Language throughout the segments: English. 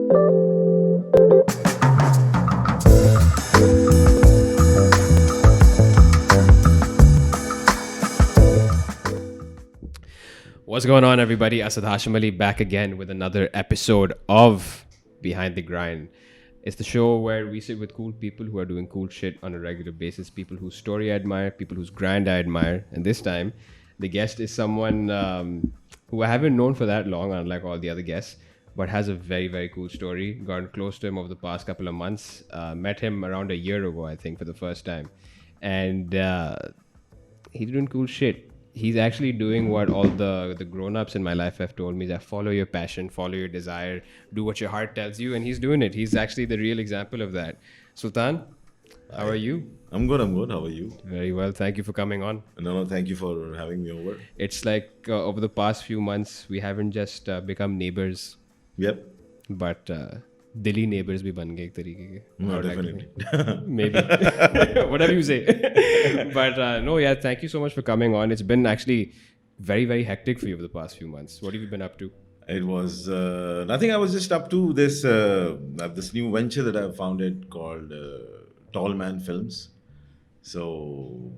What's going on, everybody? Asad Hashim Ali back again with another episode of Behind the Grind. It's the show where we sit with cool people who are doing cool shit on a regular basis, people whose story I admire, people whose grind I admire. And this time, the guest is someone who I haven't known for that long, unlike all the other guests, but has a very, very cool story. Gotten close to him over the past couple of months. Met him around a year ago, I think, for the first time. And he's doing cool shit. He's actually doing what all the grown-ups in my life have told me, that follow your passion, follow your desire, do what your heart tells you, and he's doing it. He's actually the real example of that. Sultan, how are you? I'm good. How are you? Very well. Thank you for coming on. No, thank you for having me over. It's like over the past few months, we haven't just become neighbors, Yep. but Delhi neighbors bhi ban gaye ek tarike ke. No, Or definitely. Maybe. Whatever you say. But no, yeah, thank you so much for coming on. It's been actually very, very hectic for you over the past few months. What have you been up to? It was nothing. I was just up to this this new venture that I've founded called Tall Man Films. So,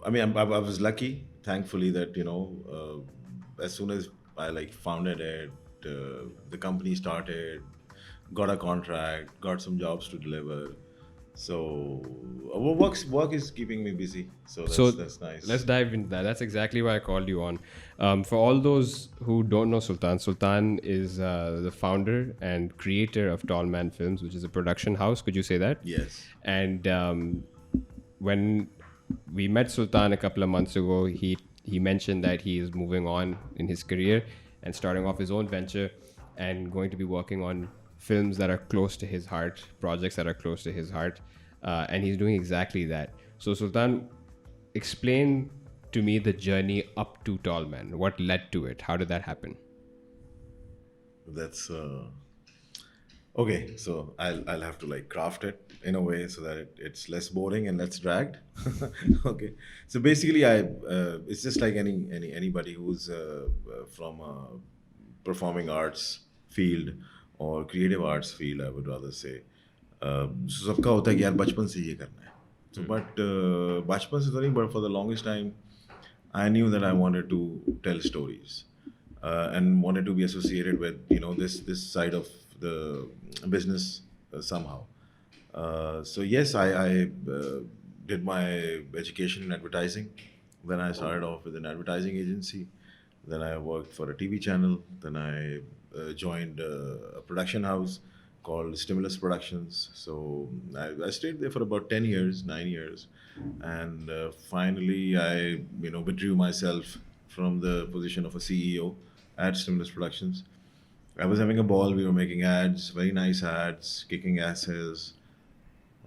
I mean, I was lucky, thankfully, that as soon as I founded it, the company started, got a contract, got some jobs to deliver. So work is keeping me busy. So that's nice. Let's dive into that. That's exactly why I called you on. For all those who don't know Sultan, Sultan is the founder and creator of Tall Man Films, which is a production house. Could you say that? Yes. And when we met Sultan a couple of months ago, he mentioned that he is moving on in his career and starting off his own venture and going to be working on films that are close to his heart, projects that are close to his heart, and he's doing exactly that. So Sultan, explain to me the journey up to Tall Man. What led to it? How did that happen? That's okay. So I'll have to craft it in a way so that it's less boring and less dragged. Okay. So basically, it's just like anybody who's from a performing arts field or creative arts field, I would rather say. So सबका होता है कि यार बचपन से ये करना है. So but बचपन से तो नहीं, but for the longest time, I knew that I wanted to tell stories and wanted to be associated with this side of the business somehow. So yes, I did my education in advertising. Then I started off with an advertising agency. Then I worked for a TV channel. Then I joined a production house called Stimulus Productions. So I stayed there for about 10 years, 9 years. And finally, I withdrew myself from the position of a CEO at Stimulus Productions. I was having a ball. We were making ads, very nice ads, kicking asses.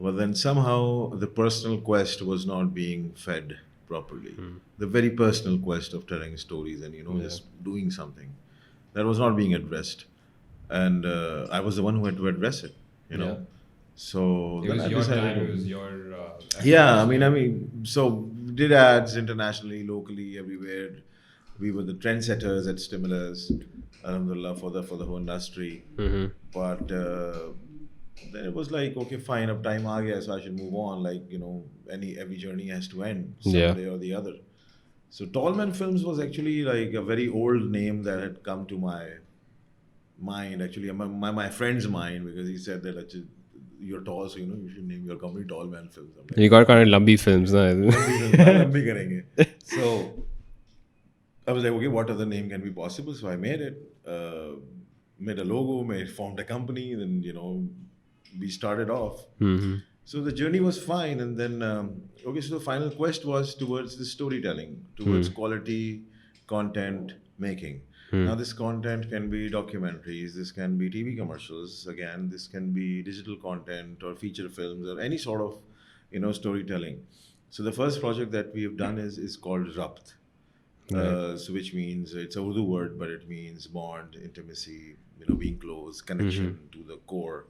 But then somehow the personal quest was not being fed properly. The very personal quest of telling stories and just doing something that was not being addressed, and I was the one who had to address it. Yeah. So It then was I your decided time. to- It was your. yeah, I mean, so we did ads internationally, locally, everywhere. We were the trendsetters at Stimulus, alhamdulillah, for the whole industry. Mm-hmm. But then it was like, okay, fine, अब time आ गया, so I should move on. Every journey has to end someday or the other. So Tallman Films was actually like a very old name that had come to my mind, actually, my friend's mind, because he said that actually, you're tall, so you should name your company Tallman Films. I'm like, You got kind of lumpy films, na? लंबी करेंगे. So I was like, okay, what other name can be possible? So I made it, made a logo, formed a company, then we started off. Mm-hmm. So the journey was fine, and then okay. So the final quest was towards the storytelling, towards quality content making. Now this content can be documentaries, this can be TV commercials, again this can be digital content or feature films or any sort of storytelling. So the first project that we have done is called Rabt. So which means it's a Urdu word, but it means bond, intimacy, being close, connection to the core.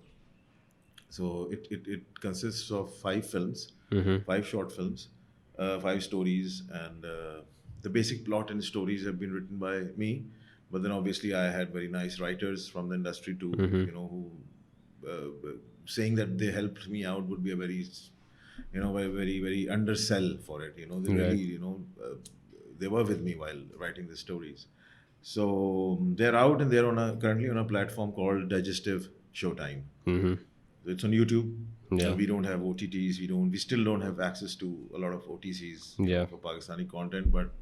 So it consists of 5 films, 5 short films, 5 stories, and the basic plot and stories have been written by me. but then obviously I had very nice writers from the industry too, you know, who saying that they helped me out would be a very, you know, very undersell for it. You know, they really, Right. you know, they were with me while writing the stories. So they're out and they're on a currently on a platform called Digestive Showtime. Mm-hmm. So it's on YouTube. Yeah. We don't have OTTs. We still don't have access to a lot of OTCs, you Yeah. know, for Pakistani content. But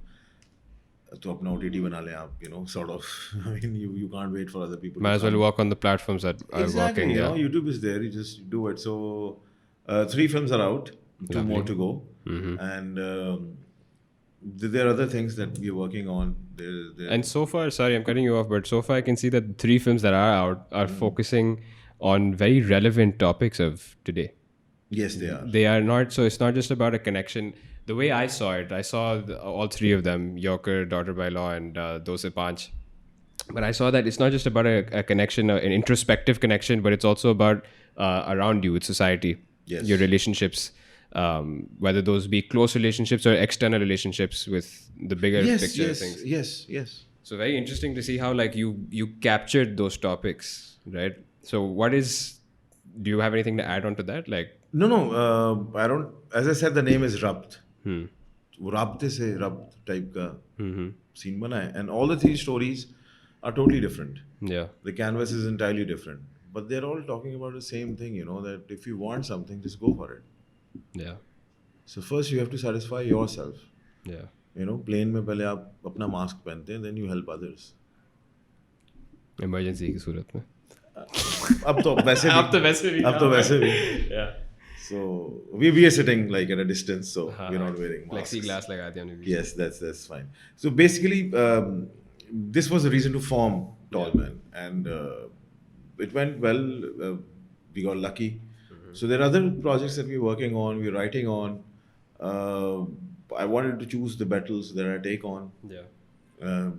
तो अपना OTT बना लें आप, you know, sort of. I mean, you can't wait for other people to Might as well come. work on the platforms that are Exactly, working. you Yeah. know, YouTube is there. You just do it. So 3 films are out, 2 more Lovely. to go, and there are other things that we're working on. And so far, sorry, I'm cutting you off, but so far I can see that the 3 films that are out are focusing on very relevant topics of today. Yes, they are. They are not, so it's not just about a connection. The way I saw it, I saw all 3 of them, Yoker, Daughter by Law, and Dose Panch. But I saw that it's not just about a connection, an introspective connection, but it's also about around you, with society, Yes. your relationships, whether those be close relationships or external relationships with the bigger Yes, picture of yes, things. yes. So very interesting to see how like you captured those topics, right? So what is? Do you have anything to add on to that? Like, No, I don't. As I said, the name is Rabt. वो राब्ते से रब्त type का scene बना है, and all the 3 stories are totally different. yeah, The canvas is entirely different, but they're all talking about the same thing. You know that if you want something, just go for it. yeah, So first you have to satisfy yourself. yeah. You know, plane में पहले आप अपना mask पहनते हैं, then you help others. Emergency की सूरत में. अब तो वैसे भी अब तो वैसे भी, अब तो हाँ, वैसे भी. Yeah. So we are sitting like at a distance, so we're not wearing masks. Plexiglass लगा दिया हमने. Yes, that's fine. So basically, this was the reason to form Tall Man, and it went well. We got lucky. So there are other projects that we're working on, we're writing on. I wanted to choose the battles that I take on. Yeah.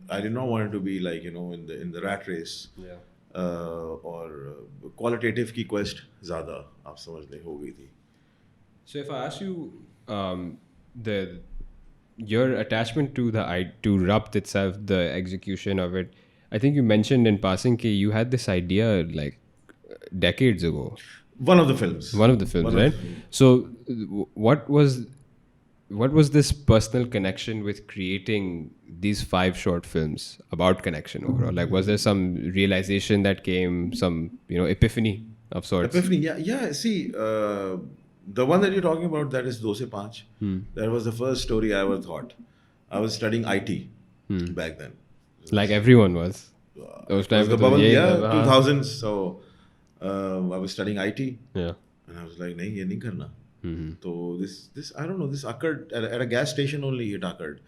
I did not want it to be like, you know, in the rat race. Yeah. और qualitative की quest ज़्यादा आप समझ लें हो गई थी. So if I ask you, the your attachment to to Rabt itself, the execution of it, I think you mentioned in passing that you had this idea like decades ago. One of the films. One of the films, right? So what was this personal connection with creating these 5 short films about connection overall? Like, was there some realization that came, some, you know, epiphany of sorts? Epiphany, yeah. See, the one that you're talking about, that is Do Se Panch. That was the first story I ever thought. I was studying IT back then. Like everyone was. Those It was times the bubble, yeah, 2000s. So I was studying IT, Yeah. and I was like, नहीं ये नहीं करना. So this I don't know, this occurred at a gas station only. It occurred.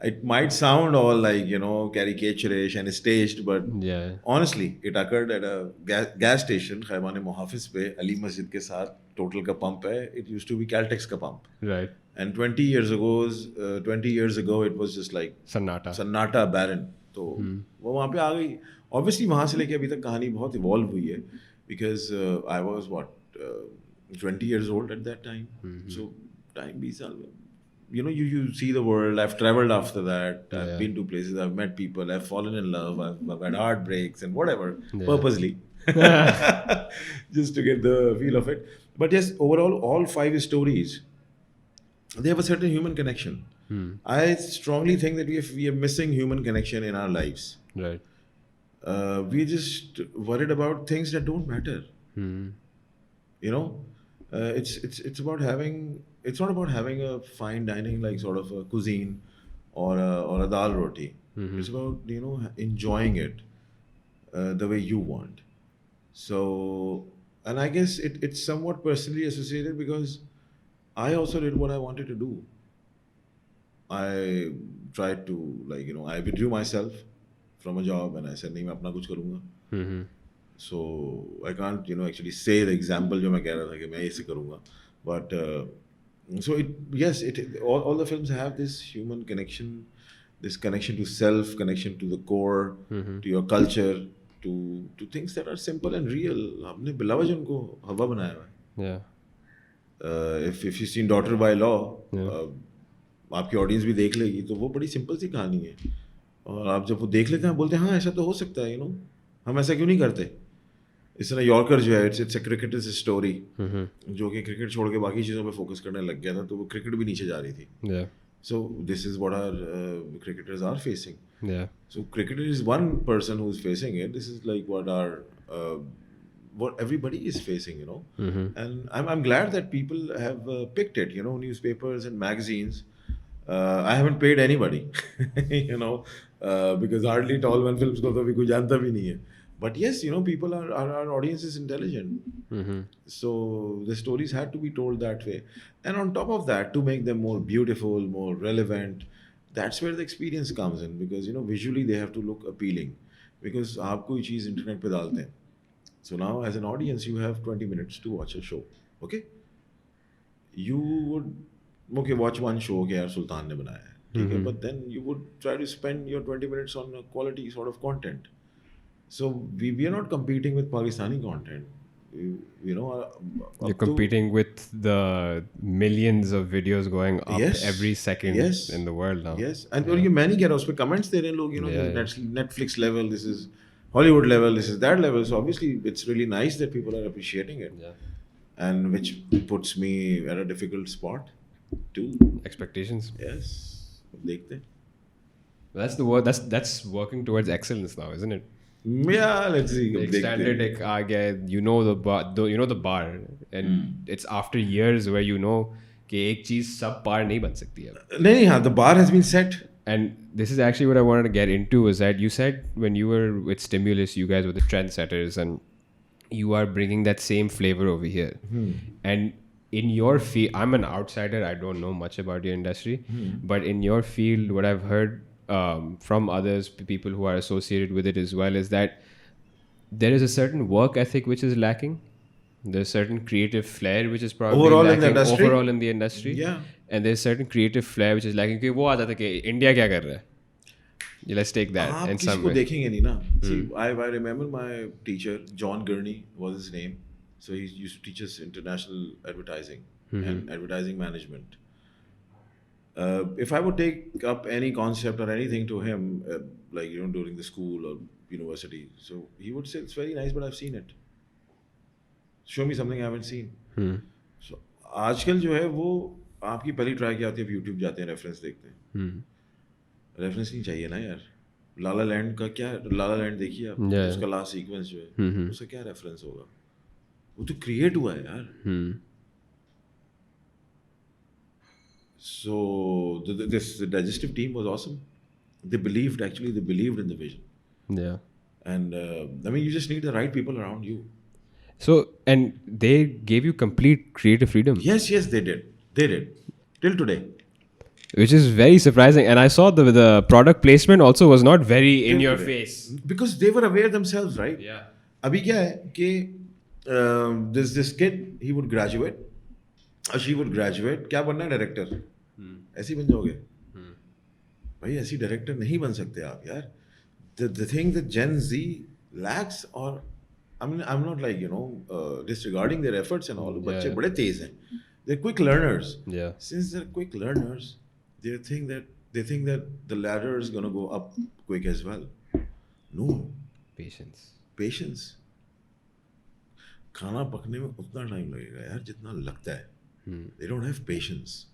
It might sound all like, you know, caricaturish and staged, but Yeah. honestly, it occurred at a gas station, खैबान मुहाफिज पे अली मस्जिद के साथ total का pump है. It used to be Caltex का pump. Right. And 20 years ago, it was just like Sannata. barren. तो वो वहाँ पे आ गई. Obviously वहाँ से लेके अभी तक कहानी बहुत evolve हुई है, because I was 20 years old at that time. So time 20 साल में, you know, you see the world. I've traveled after that. I've been to places. I've met people. I've fallen in love. I've had heartbreaks and whatever, purposely, just to get the feel of it. But yes, overall, all 5 stories, they have a certain human connection. I strongly think that we are missing human connection in our lives. Right. We're just worried about things that don't matter. You know, it's about having. It's not about having a fine dining, like sort of a cuisine or a dal roti. It's about, you know, enjoying it the way you want. So, and I guess it's somewhat personally associated, because I also did what I wanted to do. I tried to, like, you know, I withdrew myself from a job and I said, नहीं मैं अपना कुछ करूँगा. So I can't, you know, actually say the example जो मैं कह रहा था कि मैं ऐसे करूँगा. But so all the films have this human connection, this connection to self, connection to the core, to your culture, to things that are simple and real. हमने बिलावजन को हवा बनाया हुआ है. Yeah. If you've seen Daughter by Law, आपकी audience भी देख लेगी, तो वो बड़ी सिंपल सी कहानी है. और आप जब वो देख लेते हैं, आप बोलते हैं हाँ ऐसा तो हो सकता है, हम ऐसा क्यों नहीं करते. इस तरह यॉर्कर जो है, इट्स अ क्रिकेटर्स स्टोरी, जो कि क्रिकेट छोड़ के बाकी चीज़ों पे फोकस करने लग गया था, तो वो क्रिकेट भी नीचे जा रही थी. Yeah. So this is what our cricketers are facing. Yeah. So cricketer is one person who's facing it. This is like what everybody is facing. And I'm glad that people have picked it. Newspapers and magazines. I haven't paid anybody, because hardly Tall Man Films को तो अभी कोई जानता भी नहीं है. But yes, people our audience is intelligent. So the stories had to be told that way. And on top of that, to make them more beautiful, more relevant, that's where the experience comes in. Because, visually they have to look appealing. Because आप कोई चीज़ internet पे डालते हैं. So now as an audience, you have 20 minutes to watch a show. Okay? You would, watch one show कि यार सुल्तान ने बनाया है. ठीक है? But then you would try to spend your 20 minutes on a quality sort of content. So we are not competing with Pakistani content. You're competing with the millions of videos going up every second in the world now. Yes, and और ये मैं नहीं कह रहा, उस पे comments दे रहे हैं लोग, Netflix level, this is Hollywood level, this is that level. So obviously it's really nice that people are appreciating it. Yeah. And which puts me at a difficult spot too. Expectations. Yes, देखते हैं. That's the word. That's working towards excellence now, isn't it? Yeah, let's see. Like standard आ गया, the bar, and it's after years where कि एक चीज सब पार नहीं बन सकती है. नहीं, हाँ, the bar has been set. And this is actually what I wanted to get into, is that you said when you were with Stimulus, you guys were the trendsetters, and you are bringing that same flavor over here. And in your field, I'm an outsider, I don't know much about your industry, but in your field, what I've heard from others, people who are associated with it as well, is that there is a certain work ethic which is lacking. There's certain creative flair which is probably lacking overall in the industry. Yeah. And there's certain creative flair which is lacking. क्योंकि वो आता था कि India क्या कर रहा है? Let's take that in some way. आप किसको देखेंगे नहीं ना? See, I remember my teacher, John Gurney was his name. So he used to teach us international advertising and advertising management. If I would take up any concept or anything to him, like during the school or university, so he would say it's very nice, but I've seen it. Show me something I haven't seen. So आजकल जो है वो आपकी पहली try क्या आती है, YouTube जाते हैं, रेफरेंस देखते हैं. रेफरेंस नहीं चाहिए ना यार. लाला लैंड का क्या, लाला लैंड देखिए आप, उसका लास्ट सीक्वेंस जो है उसका क्या रेफरेंस होगा? वो तो क्रिएट हुआ है यार. So the digestive team was awesome. They believed in the vision. Yeah. And I mean, you just need the right people around you. So, and they gave you complete creative freedom. Yes, they did. Till today. Which is very surprising. And I saw the product placement also was not very in your face. Because they were aware themselves, right? Yeah. अभी क्या है कि there's this kid, he would graduate, or she would graduate, क्या बनना है director? ऐसे ही बन जाओगे? भाई ऐसी डायरेक्टर नहीं बन सकते आप यार. The thing that Gen Z lacks, or I mean, I'm not like disregarding their efforts and all. बच्चे बड़े तेज हैं. They're quick learners. Yeah. Since they're quick learners, they think that the ladder is gonna go up quick as well. No. Patience. खाना पकने में उतना time लगेगा यार जितना लगता है. They don't have patience.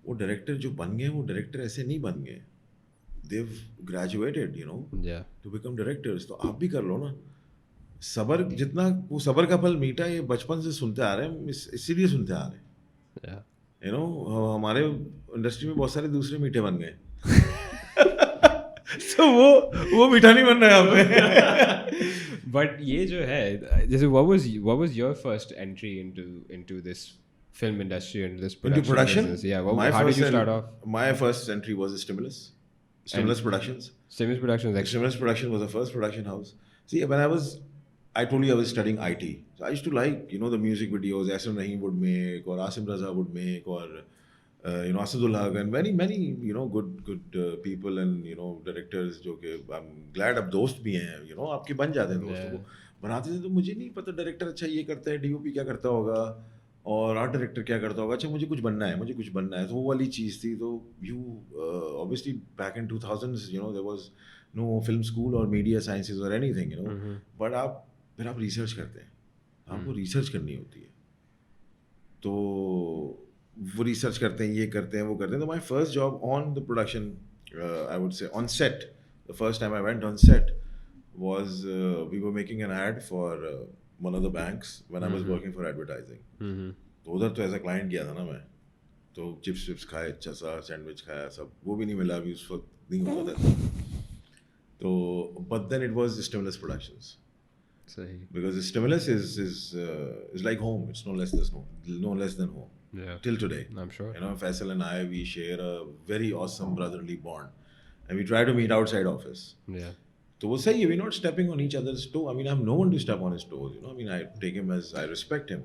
वो डायरेक्टर जो बन गए, वो डायरेक्टर ऐसे नहीं बन गए. They've graduated, to become directors. तो आप भी कर लो ना. सबर जितना, वो सबर का फल मीठा, ये बचपन से सुनते आ रहे हैं, इसीलिए सुनते आ रहे हैं. हमारे इंडस्ट्री में बहुत सारे दूसरे मीठे बन गए. तो वो मीठा नहीं बन रहा है यहाँ पे. But ये जो है, जैसे what was your first entry into this film industry and this production business? Yeah. How did you start off? My first entry was Stimulus Productions. Stimulus Productions. Stimulus Productions was the first production house. See, when I told you I was studying IT. So I used to like, the music videos SM Rahim would make, or Asim Raza would make, or Asadul Haq, and many good people and directors जो कि I'm glad अब दोस्त भी हैं, आपके बन जाते हैं दोस्तों को. बनाते थे तो मुझे नहीं पता डायरेक्टर अच्छा ये करता है, DOP क्या करता होगा, और आर्ट डायरेक्टर क्या करता होगा, अच्छा मुझे कुछ बनना है, मुझे कुछ बनना है, तो वो वाली चीज़ थी. तो you obviously back in 2000s there was no film school और मीडिया साइंसेज और एनीथिंग बट आप फिर आप रिसर्च करते हैं, आपको रिसर्च करनी होती है. तो वो रिसर्च करते हैं, ये करते हैं, वो करते हैं. तो my first job on the production, I would say on set, the first time I went on set was we were making an ad for one of the banks when I was working for advertising. तो उधर तो as a client गया था ना मैं, तो chips विप्स खाए, अच्छा सा सैंडविच खाया, सब वो भी नहीं मिला अभी उस वक्त, नहीं होता था. तो but then it was stimulus productions. सही. Because stimulus is like home. It's no less than home. Yeah. Till today. I'm sure. Faisal and I, we share a very awesome brotherly bond, and we try to meet outside office. Yeah. So we'll say we're not stepping on each other's toe. I mean, I have no one to step on his toes. I mean, I take him as I respect him.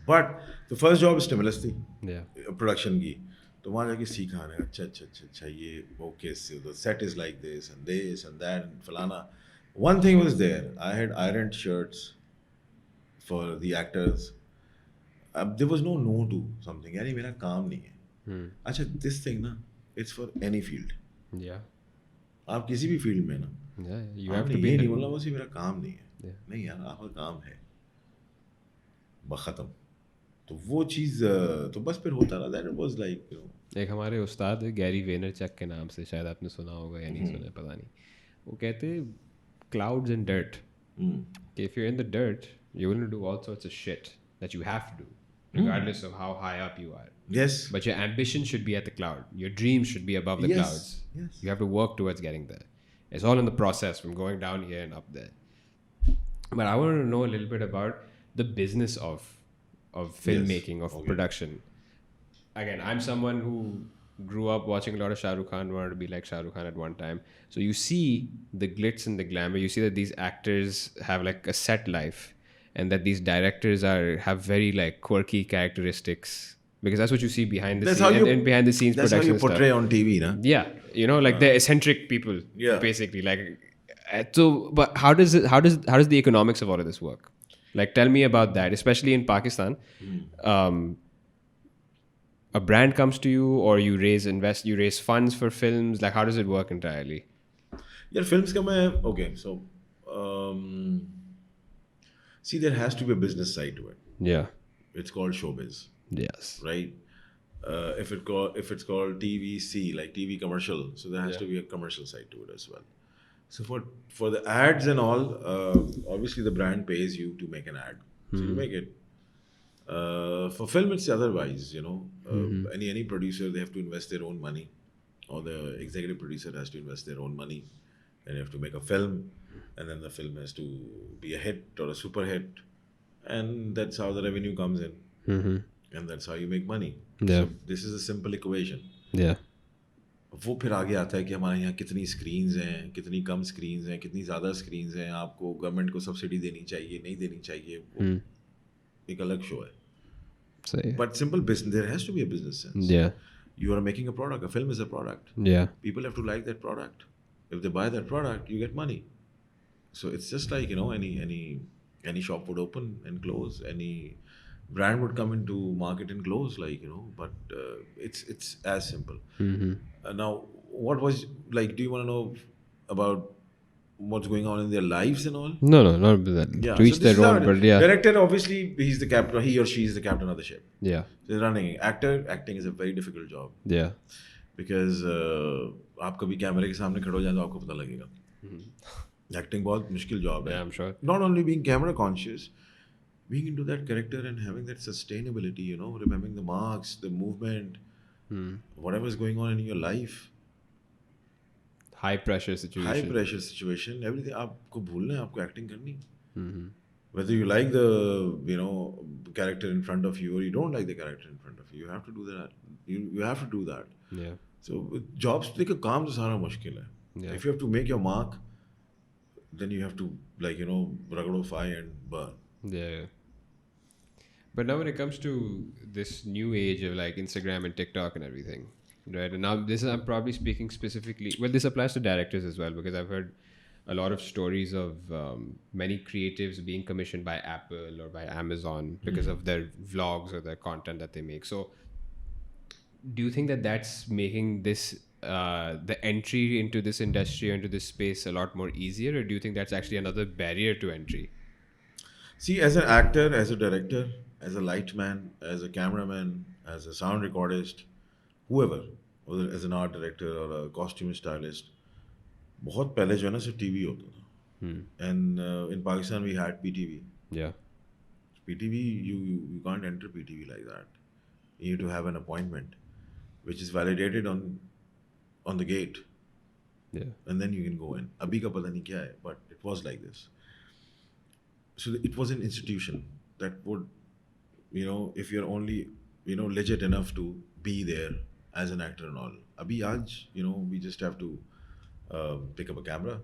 But the first job is stimulus थी. Yeah. Production की. तो वहाँ जाके सीखा ने, अच्छा ये okay, so the set is like this and that and फलाना. One thing was there. I had ironed shirts for the actors. There was no to something. यानी मेरा काम नहीं है. अच्छा, this thing ना, it's for any field. Yeah. आप किसी भी फील्ड में ना, Yeah. You have आपने to be. ये नहीं बोलना बस ये मेरा काम नहीं है. Yeah. नहीं यार, आपका काम है, बस खत्म. तो वो चीज़ तो बस फिर होता रहा. दैट वाज लाइक एक हमारे उस्ताद है गैरी वेनरचक के नाम से, शायद आपने सुना होगा या नहीं सुना, पता नहीं. वो कहते clouds and dirt. If you're in the dirt, you're going to do all sorts of shit that you have to do, regardless of how high up you are. Yes. But your ambition should be at the cloud. Your dreams should be above the Yes. clouds. Yes. You have to work towards getting there. It's all in the process from going down here and up there. But I want to know a little bit about the business of filmmaking, of Okay. production. Again, I'm someone who grew up watching a lot of Shah Rukh Khan, wanted to be like Shah Rukh Khan at one time. So you see the glitz and the glamour. You see that these actors have like a set life, and that these directors have very like quirky characteristics, because that's what you see behind the That's scenes how you- and behind the scenes That's how production you portray stuff. on TV, na? Yeah, like the eccentric people. Yeah. Basically, like so. But how does the economics of all of this work? Like, tell me about that, especially in Pakistan. A brand comes to you, or you raise funds for films. Like, how does it work entirely? Yeah, films का मैं okay. So see, there has to be a business side to it. Yeah. It's called showbiz, Yes. right? If it's called TVC, like TV commercial, so there has to be a commercial side to it as well. So for the ads and all, obviously the brand pays you to make an ad, so you make it. For film, it's otherwise. Any producer, they have to invest their own money, or the executive producer has to invest their own money, and you have to make a film, and then the film has to be a hit or a super hit, and that's how the revenue comes in, and that's how you make money. Yeah. So this is a simple equation. Yeah. वो फिर आगे आता है कि हमारे यहाँ कितनी screens हैं, कितनी कम स्क्रीन्स हैं, कितनी ज़्यादा स्क्रीन्स हैं, आपको गवर्नमेंट को सब्सिडी देनी चाहिए, नहीं देनी चाहिए, वो एक अलग शो है. Say. But simple business, there has to be a business sense. Yeah. You are making a product. A film is a product. Yeah. People have to like that product. If they buy that product, you get money. So it's just like any shop would open and close. Any brand would come into market and close. But it's as simple. Now, what was like? Do you want to know about what's going on in their lives and all? No, not that. Yeah, To each so this is their how own, it- but yeah. Director, obviously, he's the captain. He or she is the captain of the ship. Yeah. So they're running. Acting is a very difficult job Yeah. because आप कभी कैमरे के सामने खड़े हो जाए तो आपको पता लगेगा. Acting बहुत मुश्किल job है. Yeah, I'm sure. Not only being camera conscious, being into that character and having that sustainability, remembering the marks, the movement, whatever is going on in your life. High pressure situation. High pressure situation, everything. आपको भूलना है, आपको acting करनी. Whether you like the character in front of you or you don't like the character in front of you, you have to do that. You have to do that. Yeah. So jobs, देखो काम तो सारा मुश्किल है. Yeah. If you have to make your mark, then you have to ragado fire and burn. Yeah. But now when it comes to this new age of like Instagram and TikTok and everything, right? And now I'm probably speaking specifically, well, this applies to directors as well, because I've heard a lot of stories of many creatives being commissioned by Apple or by Amazon because of their vlogs or their content that they make. So do you think that that's making this the entry into this industry, into this space, a lot more easier, or do you think that's actually another barrier to entry? See, as an actor, as a director, as a light man, as a cameraman, as a sound recordist, whoever, whether as an art director or a costume stylist, बहुत पहले जो है ना सिर्फ TV होता था. And in Pakistan we had PTV. Yeah. PTV, you can't enter PTV like that. You need to have an appointment, which is validated on the gate, Yeah. and then you can go in. अभी का पता नहीं क्या है, but it was like this. So it was an institution that would, if you're only, legit enough to be there as an actor and all. Abhi aaj, we just have to pick up a camera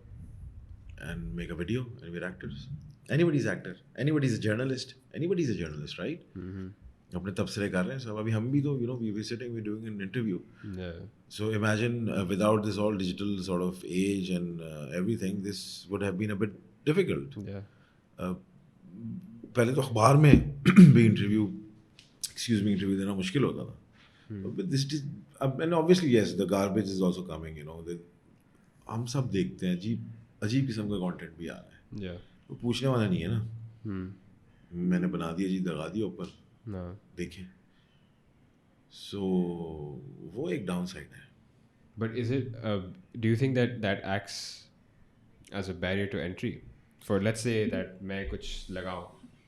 and make a video and we're actors. Anybody's actor. Anybody's a journalist. Anybody's a journalist, right? अपने तबसरे कर रहे हैं सब. अभी हम भी तो, we're sitting, we're doing an interview. Yeah. So imagine without this all digital sort of age and everything, this would have been a bit difficult. Yeah. पहले तो अखबार में भी इंटरव्यू देना मुश्किल होता था. But this is, and obviously yes, the garbage is also coming. हम सब देखते हैं अजीब किस्म का कंटेंट भी आ रहा है. Yeah. वो पूछने वाला नहीं है ना. मैंने बना दिया जी, दगा दिया ऊपर, No. देखें. So वो एक डाउन साइड है. But is it? Do you think that that acts as a barrier to entry? For let's say that मैं कुछ लगाऊं,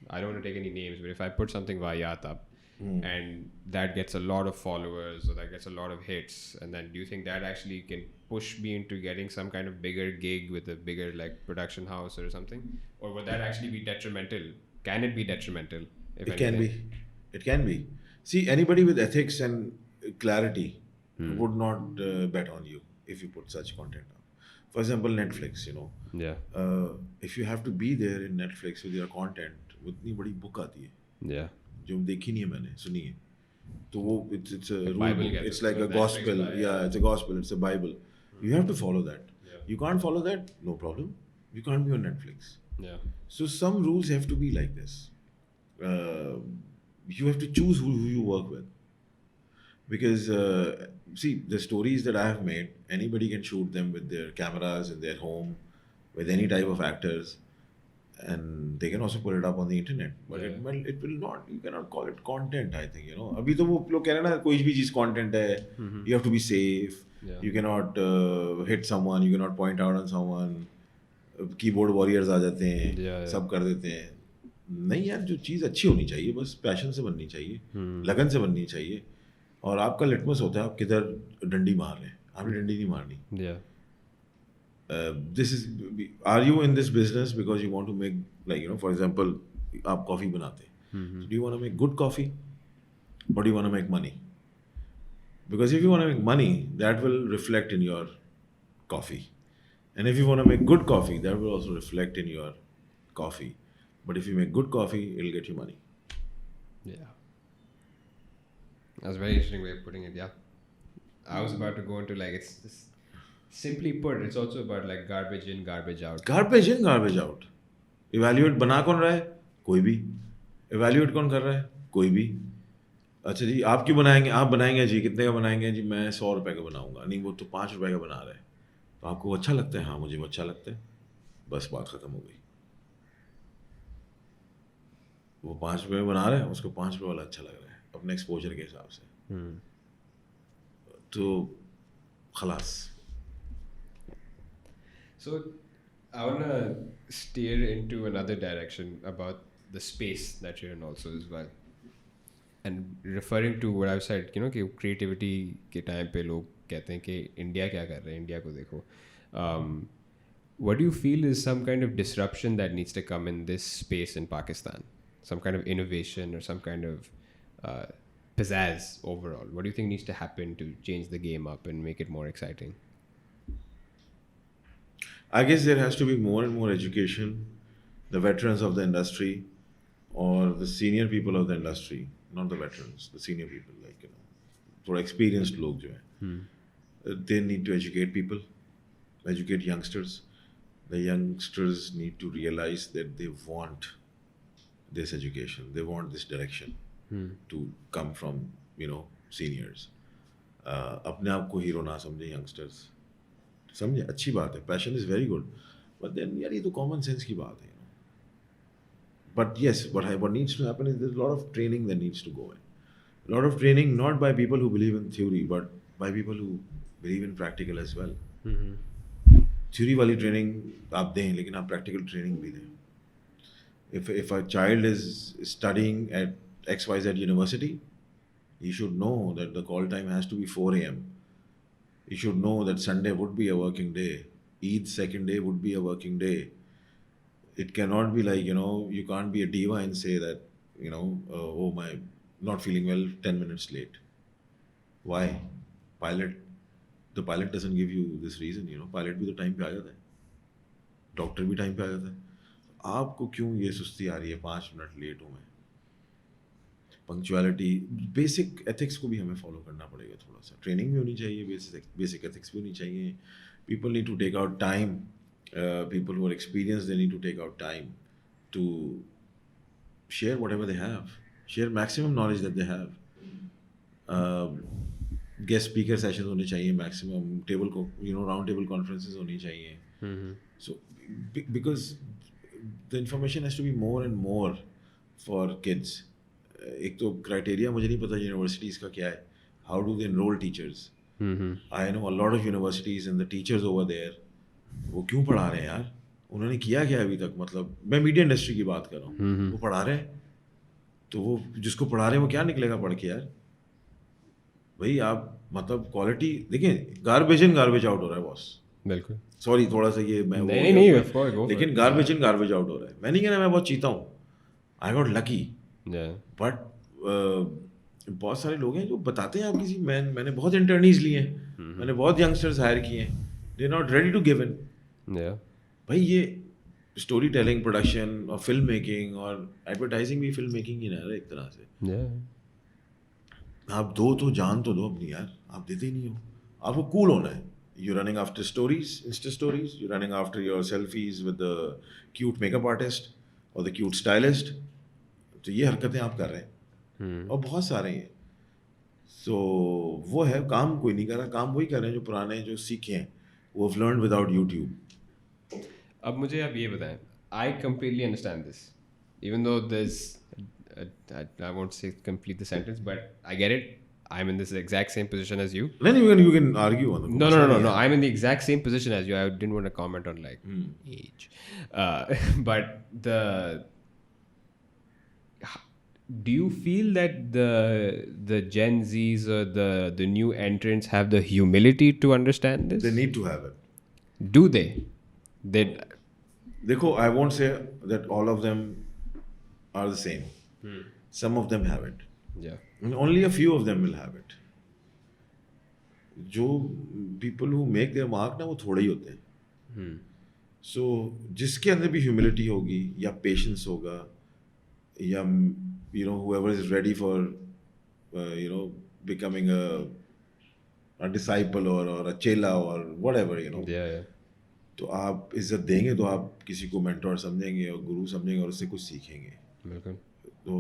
I don't want to take any names, but if I put something Vayat up, and that gets a lot of followers or that gets a lot of hits, and then do you think that actually can push me into getting some kind of bigger gig with a bigger like production house or something, or would that actually be detrimental? Can it be detrimental? If It can be. It can be. See, anybody with ethics and clarity would not bet on you if you put such content up. For example, Netflix, Yeah. If you have to be there in Netflix with your content, उतनी बड़ी book आती है Yeah. जो देखी नहीं है मैंने, सुनी है. तो वो it's a rule Bible book. कहते It's हैं like a उसको, gospel. Netflix Bible. Yeah, it's a gospel. It's a Bible. You have to follow that. Yeah. You can't follow that, no problem. You can't be on Netflix. Yeah. So some rules have to be like this. You have to choose who you work with. Because, see, the stories that I have made, anybody can shoot them with their cameras in their home, with any type of actors, and they can also put it up on the internet. But it will not, you cannot call it content, I think, अभी तो वो लोग कह रहे हैं ना, कोई भी चीज़ content है, you have to be safe, you cannot hit someone, you cannot point out on someone, keyboard warriors आ जाते हैं, सब कर देते हैं. नहीं यार, जो चीज़ अच्छी होनी चाहिए, बस पैशन से बननी चाहिए, लगन से बननी चाहिए. और आपका लिटमस होता है आप किधर डंडी मार रहे हैं. आपने डंडी नहीं मारनी. Yeah. This is, are you in this business because you want to make, like, for example, आप कॉफ़ी बनाते हैं. So do you want to make good coffee or do you want to make money? Because if you want to make money, that will reflect in your coffee. And if you want to make good coffee, that will also reflect in your coffee. But if you make good coffee, it'll get you money. Yeah. That's a very interesting way of putting it. Yeah. I was about to go into like, it's just simply put, it's also about like garbage in, garbage out. Garbage in, garbage out. Evaluate बना कौन रहा है? कोई भी. Evaluate कौन कर रहा है? कोई भी. अच्छा जी, आप क्यों बनाएंगे? आप बनाएंगे जी, कितने का बनाएंगे जी? मैं 100 रुपए का बनाऊंगा. नहीं, वो तो 5 रुपए का बना रहा है. तो आपको अच्छा लगता है? हाँ, मुझे वो अच्छा लगता है. बस बात खत्म हो गई. वो 5 रुपए में बना रहा है, उसको 5 रुपए वाला अच्छा लग रहा है अपने एक्सपोजर के हिसाब से. तो खलास. So I want to steer into another direction about the space that you're in also as well. And referring to what I've said, कि creativity के time पे लोग कहते हैं कि इंडिया क्या कर रहे हैं, इंडिया को देखो. What do you feel is some kind of disruption that needs to come in this space in Pakistan? Some kind of innovation or some kind of pizzazz overall? What do you think needs to happen to change the game up and make it more exciting? I guess there has to be more and more education. The veterans of the industry or the senior people of the industry, not the veterans, the senior people, like, थोड़ा experienced लोग जो हैं, they need to educate people, educate youngsters. the youngsters need to realize that they want this education, they want this direction to come from seniors. अपने आप को hero ना समझे youngsters, समझे, अच्छी बात है, passion is very good, but then यार ये तो कॉमन सेंस की बात है. But yes, what needs to happen is there's a lot of training that needs to go in. A lot of training not by people who believe in theory, but by people who believe in practical as well. Theory वाली training आप दें, लेकिन आप practical training भी दें. If a child is studying at XYZ university, he should know that the call time has to be 4 a.m. He should know that Sunday would be a working day. Eid second day would be a working day. It cannot be like, you can't be a diva and say that, oh, my, not feeling well, 10 minutes late. Why? The pilot doesn't give you this reason, pilot भी तो time पे आ जाता है, doctor भी time पे आ जाता है. आपको क्यों ये सुस्ती आ रही है 5 मिनट लेट हूँ मैं? पंक्चुअलिटी, बेसिक एथिक्स को भी हमें फॉलो करना पड़ेगा. थोड़ा सा ट्रेनिंग भी होनी चाहिए, बेसिक एथिक्स भी होनी चाहिए. People need to take out time. People who are experienced, they need to take out time to share whatever they have, share maximum knowledge that they have. Guest speaker sessions होने चाहिए, maximum round table conferences होनी चाहिए. So because the information has to be more and more for kids. एक तो criteria मुझे नहीं पता universities का क्या है. How do they enroll teachers? I know a lot of universities and the teachers over there, वो क्यों पढ़ा रहे हैं यार? उन्होंने किया क्या अभी तक? मतलब मैं मीडिया इंडस्ट्री की बात कर रहा हूँ. वो पढ़ा रहे हैं, तो वो जिसको पढ़ा रहे हैं वो क्या निकलेगा पढ़ के यार? भाई आप मतलब क्वालिटी देखें. गार्बेज इन गार्बेज आउट हो रहा है बॉस. बिल्कुल. सॉरी थोड़ा सा ये मैं नहीं, लेकिन गार्बेज इन गार्बेज आउट हो रहा है. मैं नहीं कह रहा मैं बहुत चीता हूँ, आई गॉट लकी, बट बहुत सारे लोग हैं जो बताते हैं आप किसी, मैंने बहुत इंटर्नीज लिए हैं, मैंने बहुत यंगस्टर्स हायर किए हैं, they are not ready to give in. भाई ये स्टोरी टेलिंग, प्रोडक्शन और फिल्म मेकिंग और एडवर्टाइजिंग भी फिल्म मेकिंग ही ना है एक तरह से. आप दो तो जान तो दो अपनी यार, आप देते ही नहीं हो. आपको कूल होना है. You running after stories, Insta stories, you running after your selfies with the cute makeup artist और द क्यूट स्टाइलिस्ट. तो ये हरकतें आप कर रहे हैं और बहुत सारे हैं. सो वो है, काम कोई नहीं कर रहा. काम वही कर रहे हैं जो पुराने, जो सीखे हैं, वो हैव लर्नड विदाउट यूट्यूब. अब मुझे आप ये बताएं, I completely understand this, even though this, I won't say complete the sentence, but I get it. I'm in this exact same position as you. Then you can argue on the No. I'm in the exact same position as you. I didn't want to comment on like age, but do you feel that the Gen Zs or the new entrants have the humility to understand this? They need to have it. Do they? देखो, I won't say that all of them are the same. Some of them have it. Yeah. And only a few of them will have it. जो people who make their mark ना, वो थोड़े ही होते हैं. So जिसके अंदर भी humility होगी या patience होगा या whoever is ready for becoming a disciple or a chela or whatever, Yeah. तो आप इज्जत देंगे तो आप किसी को मेंटोर समझेंगे और गुरु समझेंगे और उससे कुछ सीखेंगे. बिल्कुल. तो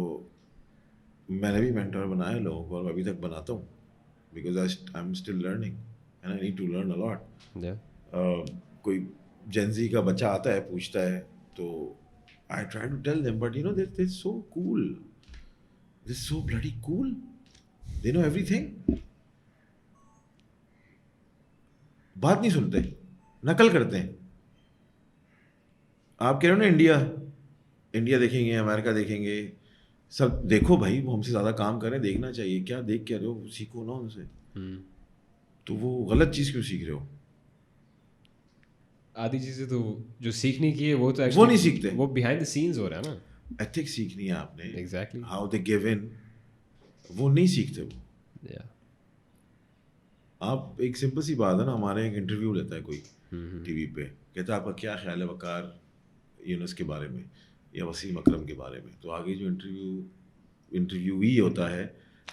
मैंने भी मेंटोर बनाए लोगों को और अभी तक बनाता हूँ, because I am still learning and I need to learn a lot. कोई जेनजी का बच्चा आता है, पूछता है, तो I try to tell them, but they so cool, they so bloody cool, they know everything. बात नहीं सुनते, नकल करते हैं. आप कह रहे हो ना इंडिया देखेंगे, अमेरिका देखेंगे, सब देखो भाई, वो हमसे ज़्यादा काम करें, देखना चाहिए. क्या देख क्या रहे हो? सीखो ना उनसे. तो वो गलत चीज़ क्यों सीख रहे हो? आधी चीज़ें तो जो सीखने की है वो तो वो नहीं सीखते, वो बिहाइंड द सीन्स हो रहा है ना. एथिक्स सीखनी है आपने. Exactly. How they give in, वो नहीं सीखते वो. आप एक सिंपल सी बात है ना, हमारे एक इंटरव्यू लेता है कोई टीवी पे, कहता है आपका क्या ख्याल है वकार यूनुस के बारे में या वसीम अकरम के बारे में. तो आगे जो इंटरव्यूई होता है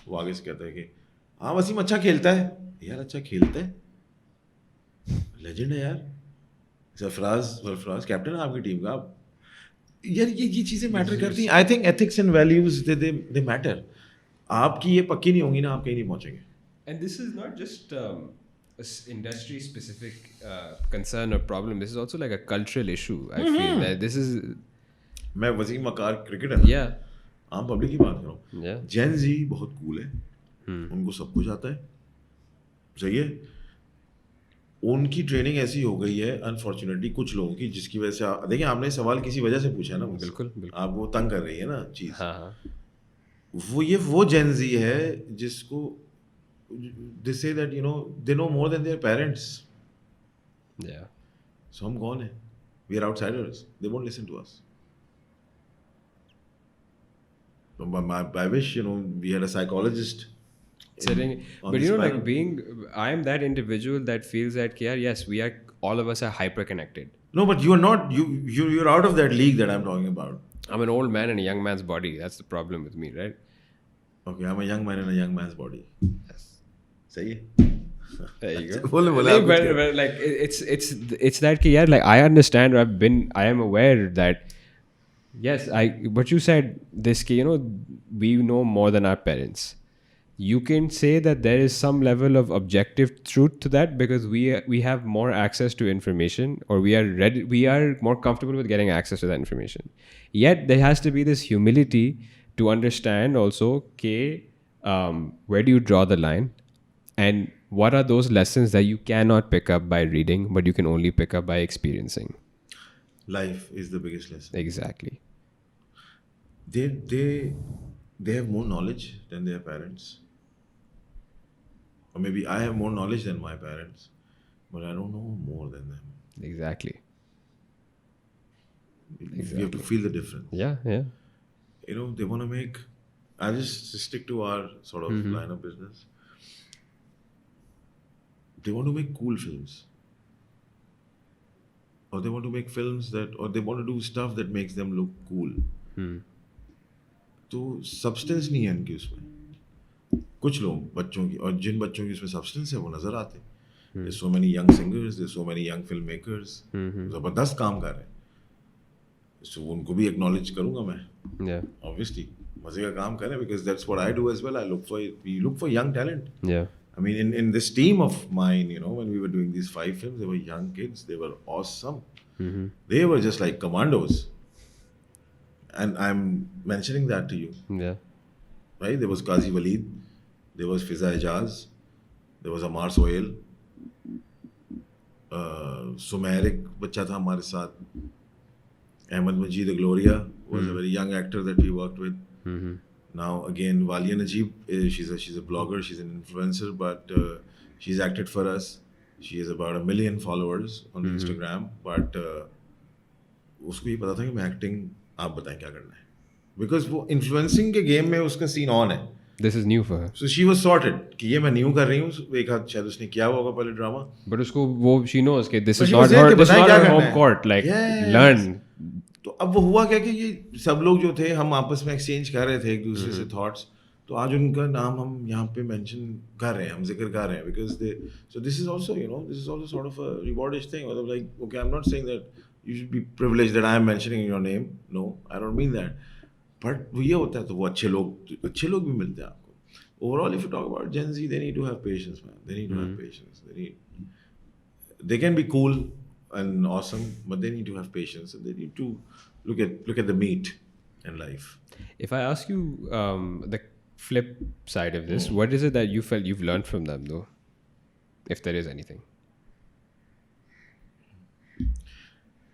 वो आगे से कहता है कि हाँ वसीम अच्छा खेलता है. यार अच्छा खेलता है, लेजेंड है यार, सरफराज कैप्टन है आपकी टीम का, यार ये चीज़ें मैटर करती हैं. I think ethics and values they matter. आपकी ये पक्की नहीं होंगी ना, आप कहीं नहीं पहुंचेंगे. And this is not just industry specific concern or problem. This is also like a cultural issue. I feel that this is, मैं वसीम मकार क्रिकेट है ना, yeah, आम पब्लिक की बात कर रहा हूँ. yeah. जेन जी बहुत कूल है, उनको सब कुछ आता है, सही है. उनकी ट्रेनिंग ऐसी हो गई है अनफॉर्चुनेटली कुछ लोगों की, जिसकी वजह से देखिए आपने सवाल किसी वजह से पूछा है ना मुझसे. बिल्कुल, बिल्कुल. आप वो तंग कर रही है ना चीज़. हाँ. वो जेन जी है जिसको they say that you know they know more than their parents. Yeah. So हम कौन है? We are outsiders, they won't listen to us. I wish we had a psychologist Sitting, on but this like panel. I am that individual that feels that, yeah, yes, we are, all of us are hyper connected. No, but you are not. You're out of that league that I'm talking about. I'm an old man in a young man's body. That's the problem with me, right? Okay, I'm a young man in a young man's body. Yes. सही है. There you go. बोले नहीं, आप कुछ कह. but like it's that कि यार, like I understand, I am aware that, yes, but you said this कि, we know more than our parents. You can say that there is some level of objective truth to that because we have more access to information, or we are more comfortable with getting access to that information. Yet there has to be this humility to understand also where do you draw the line, and what are those lessons that you cannot pick up by reading but you can only pick up by experiencing. Life is the biggest lesson. Exactly. They have more knowledge than their parents. Or maybe I have more knowledge than my parents, but I don't know more than them. Exactly. You have to feel the difference. Yeah. They want to make. I'll just stick to our sort of line of business. They want to make cool films, or they want to make films or they want to do stuff that makes them look cool. तो substance नहीं है इनकी उसमें. कुछ लोग बच्चों की, और जिन बच्चों की उसमें सब्सटेंस है वो नजर आते हैं. There's so many young singers, there's so many young filmmakers, जबरदस्त काम कर रहे हैं. So उनको भी acknowledge करूँगा मैं. Yeah. Obviously, मजे का काम कर रहे हैं because that's what I do as well. We look for young talent. Yeah. I mean, in this team of mine, when we were doing these 5 films, they were young kids. They were awesome. They were just like commandos. And I'm mentioning that to you. Yeah. Right? There was Qazi Waleed. There was Fiza Ijaz. There was Amar Sohail. Sumair एक बच्चा था हमारे साथ. Ahmed Majid Gloria was a very young actor that we worked with. Now again, Walia Najib, she's a blogger, she's an influencer, but she's acted for us. She has about 1 million followers on Instagram. But उसको ये पता था कि मैं acting, आप बताएं क्या करना है. Because वो influencing के game में उसका scene on है. This is new for her. So she was sorted कि ये मैं न्यू कर रही हूँ. एक हाथ शायद उसने किया होगा पहले ड्रामा. But उसको वो she knows कि this But is she was not there her, कि this is बताएं not क्या her करना home है. court. Like Yes. learn. तो अब वो हुआ क्या कि ये सब लोग जो थे हम आपस में एक्सचेंज कर रहे थे एक दूसरे से थॉट्स. तो आज उनका नाम हम यहाँ पे मेंशन कर रहे हैं, हम जिक्र कर रहे हैं because they. So this is also this is also sort of a rewardish thing. मतलब like okay, I am not saying that you should be privileged that I am mentioning your name. No, I don't mean that. But वो ये होता है तो वो अच्छे लोग भी मिलते हैं आपको. Overall if you talk about Gen Z, they need to have patience, man. They need to have patience. They can be cool and awesome, but they need to have patience and they need to look at the meat in life. If I ask you the flip side of this, what is it that you felt you've learned from them, though, if there is anything?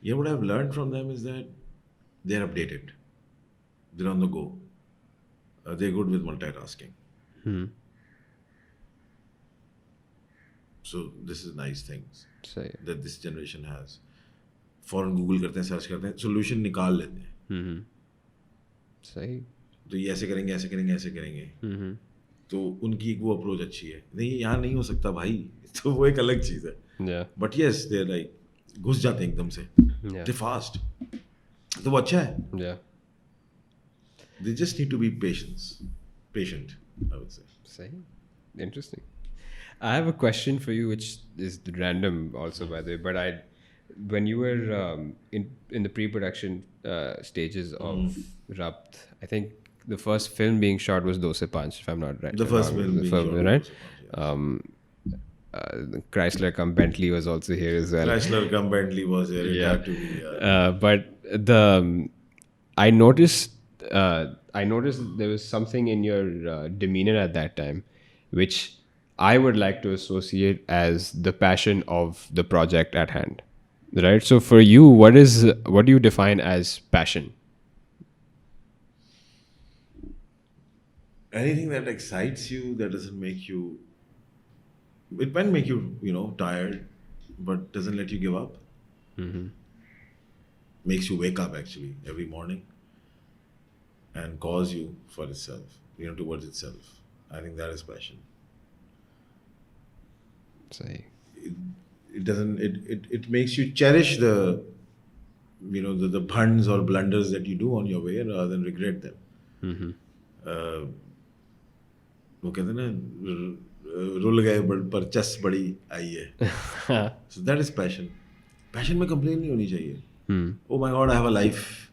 Yeah, what I've learned from them is that they're updated. They're on the go. They're good with multitasking. So this is nice things Say. that this generation has. फौरन Google करते हैं, search करते हैं, solution निकाल लेते हैं. सही. तो ये ऐसे करेंगे, ऐसे करेंगे, ऐसे करेंगे. तो उनकी एक वो अप्रोच अच्छी है. नहीं, यहाँ नहीं हो सकता भाई, तो वो एक अलग चीज़ है. Yeah. But yes, they like घुस जाते हैं एकदम से. Yeah. दे फास्ट. तो वो अच्छा है. Yeah. They just need to be patient, I would say. Sahi. Interesting. I have a question for you, which is random also, by the way, but when you were in the pre-production stages of Rabt, I think the first film being shot was Do Se Panch, if I'm not right. The first wrong. film The being film, shot right? was Panch, yes. Chrysler come Bentley was also here as well. Chrysler cum Bentley was there. It Yeah. had to be. But I noticed there was something in your demeanor at that time, which I would like to associate as the passion of the project at hand, right? So for you, what do you define as passion? Anything that excites you, that doesn't make you. It might make you, tired, but doesn't let you give up. Makes you wake up actually every morning and calls you for itself, towards itself. I think that is passion. Say, It doesn't. It makes you cherish the, the puns or blunders that you do on your way rather than regret them. वो कहते हैं ना rule गए पर चस बड़ी आई है. So that is passion. Passion में complain नहीं होनी चाहिए. Oh my God, I have a life.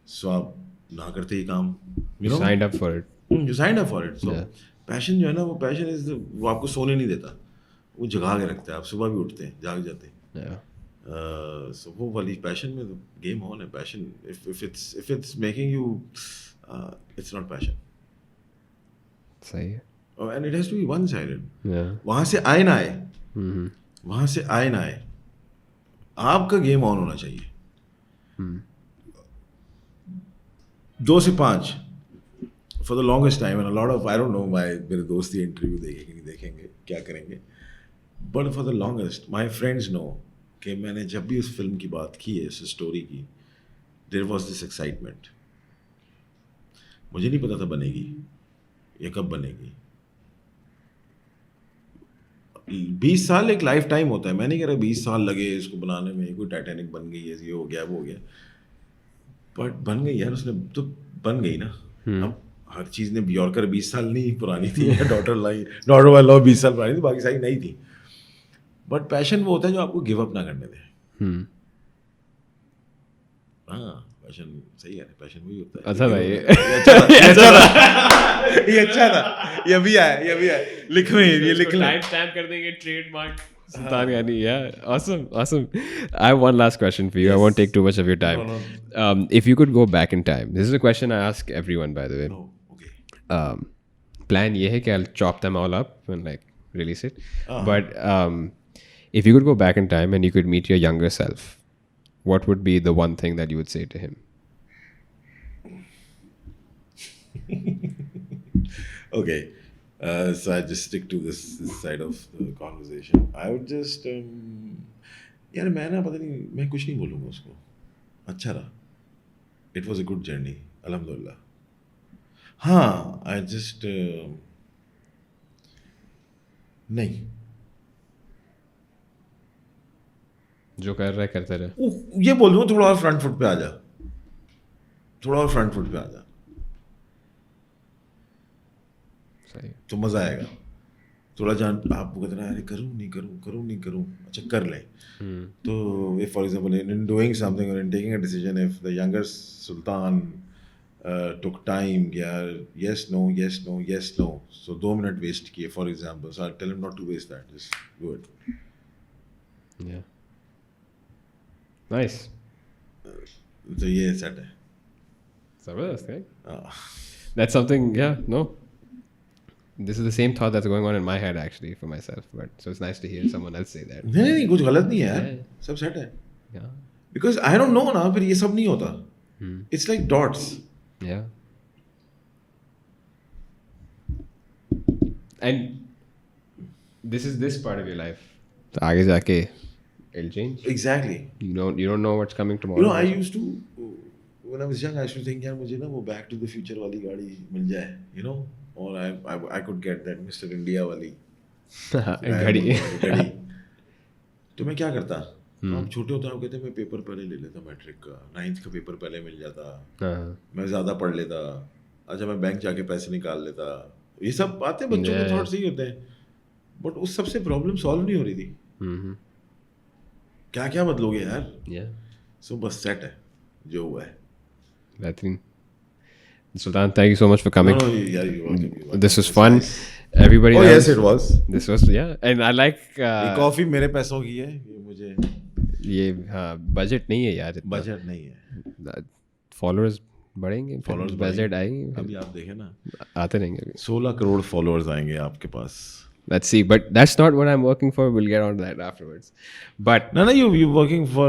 So आप ना करते ही काम. you signed up for it. You signed up for it. So Yeah. passion जो है ना, वो passion is वो आपको सोने नहीं देता. वो जगा के रखता है. आप सुबह भी उठते हैं, जाग जाते हैं. Yeah. So वो वाली passion में तो game on है. Passion if it's making you, it's not passion. सही है. And it has to be one-sided. Yeah. वहां से आए ना आए, वहां से आए ना आए, आपका गेम ऑन होना चाहिए. 2 से 5 for the longest time, and a lot of, I don't know, मेरे दोस्त ये इंटरव्यू देखेंगे नहीं देखेंगे, क्या करेंगे, but for the longest my friends know कि मैंने जब भी उस फिल्म की बात की है, उस स्टोरी की, there was this excitement. मुझे नहीं पता था बनेगी, ये कब बनेगी. 20 साल एक लाइफ टाइम होता है. मैं नहीं कह रहा 20 साल लगे इसको बनाने में, कोई टाइटैनिक बन गई है, ये हो गया वो हो गया, बट बन गई यार. उसने तो बन गई ना. अब हर चीज़ ने, यॉर्कर 20 साल नहीं पुरानी थी, डॉटर वाई लॉ 20 साल पुरानी थी, बाकी सारी नहीं थी. बट पैशन वो होता है जो आपको गिव अप ना करने दे. हाँ, पैशन सही है. पैशन वही होता है. अच्छा भाई, ये अच्छा था. ये अच्छा था. ये भी आया. लिख में ये लिख ले. टाइम स्टैम्प कर देंगे, trademark Sultan Ghani. Yeah, awesome. I have one last question for you. I won't take too much of your time. No. If you could go back in time, this is a question I ask everyone, by the way. No, okay. Plan ये है कि I'll chop them all up and like release it. But if you could go back in time and you could meet your younger self, what would be the one thing that you would say to him? Okay. So I just stick to this side of the conversation. I would just, यार मैं ना पता नहीं, मैं कुछ नहीं बोलूँगा उसको. अच्छा रहा. It was a good journey. Alhamdulillah. हाँ, I just नहीं. जो कर रहा है करते रहे. ये बोल दूँ थोड़ा और फ्रंट फुट पे आ जा. थोड़ा और फ्रंट फुट पे आ जा. सही. तो मज़ा आएगा. थोड़ा जान आपको कहते हैं अरे करूँ नहीं करूँ, अच्छा कर लें. तो if for example in doing something or in taking a decision, if the younger Sultan took time, यार yes no, so 2 minute waste किए for example, so I'll tell him not to waste that, just do it. Yeah. Nice. तो ये set है. Zabardast, right? That's something, yeah, no. This is the same thought that's going on in my head actually for myself, but so it's nice to hear someone else say that. नहीं कुछ गलत नहीं है यार. Yeah. सब set है. Yeah. Because I don't know ना, फिर ये सब नहीं होता. It's like dots. Yeah. And this is this part of your life. आगे जाके it'll change. Exactly. You don't know what's coming tomorrow. I used to, when I was young, I used to think यार मुझे ना वो Back to the Future वाली गाड़ी मिल जाए, or I could get that Mr. India वाली घड़ी. तो मैं क्या करता? आप छोटे होते आप कहते मैं पेपर पहले ले लेता, मैट्रिक का 9th का पेपर पहले मिल जाता, मैं ज़्यादा पढ़ लेता, अच्छा मैं बैंक जाके पैसे निकाल लेता. ये सब बातें बच्चों के थॉट्स ही होते हैं, बट उस सबसे प्रॉब्लम सॉल्व नहीं हो रही थी. क्या क्या बदलोगे यार. Yeah. सो बस सेट है जो हुआ है. Bettering. Sultan, thank you so much for coming. No, yeah, you're welcome. You're welcome. This was It's fun. nice. Everybody Oh else. yes, it was. This was, yeah. And I like ये coffee मेरे पैसों की है. ये मुझे ये budget नहीं है यार. बजट नहीं है. फॉलोअर्स बढ़ेंगे. Followers बजट आएंगे. अभी आप देखें ना, आते रहेंगे अभी. 16 करोड़ फॉलोअर्स आएंगे आपके पास. Let's see, but that's not what I'm working for. We'll get on to that afterwards. But No, you working for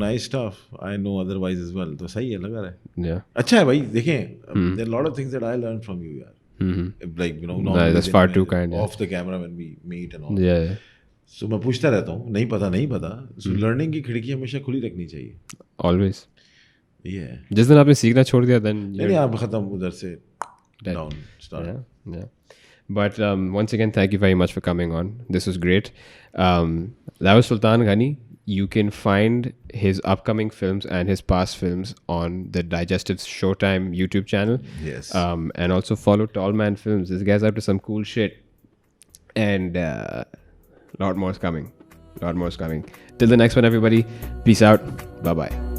nice stuff. I know otherwise as well. तो सही है, लगा रहा है. yeah. अच्छा है भाई. देखें, there are a lot of things that I learned from you यार. Mm-hmm. Like you know, No, normally that's then far when- too kind, yeah. Off the camera when we meet and all. Yeah. So मैं पूछता रहता हूँ, नहीं पता. So learning की खिड़की हमेशा खुली रखनी चाहिए. Always. ये है. जिस दिन आपने सीखना छोड़ दिया, then नहीं आप खत्म उधर से Dead. down start. Yeah. But once again, thank you very much for coming on. This was great. That was Sultan Ghani. You can find his upcoming films and his past films on the Digestive Showtime YouTube channel. Yes. And also follow Tall Man Films. This guy's up to some cool shit. And lot more is coming. Till the next one, everybody. Peace out. Bye-bye.